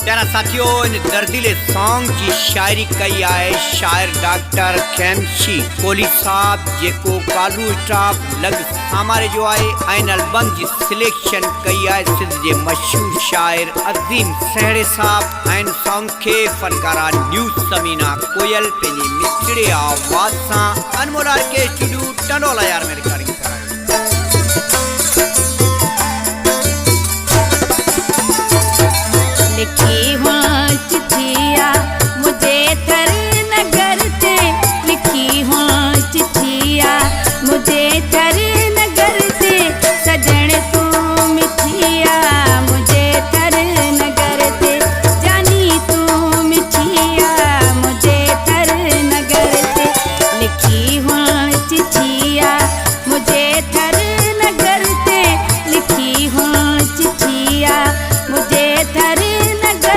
प्यारा साथियों, इन दर्दिले सॉन्ग की शायरी कई आए शायर डॉक्टर कैमशी कोहली साहब जेको कालू स्टाफ लग हमारे जो आए आइन एल्बम जी सिलेक्शन कई आए सिंध जे मशहूर शायर अजीम सहड़े साहब आइन सॉन्ग के फनकारा न्यूज़ समीना कोयल पेनी मिठड़े आवाज सा अनमोल के स्टूडियो टंडोला यार में रिकॉर्डिंग कराई। लिखी हुआ चिट्ठिया मुझे थर नगर से, लिखी हुआ चिट्ठिया मुझे थर नगर से, सजन तू मिठिया मुझे थर नगर से, जानी तू मिठिया मुझे थर नगर से। लिखी हुआ चिट्ठिया मुझे थर नगर से, लिखी हुआ चिट्ठिया मुझे थर नगर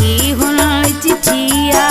लिखी हूँ चिट्ठिया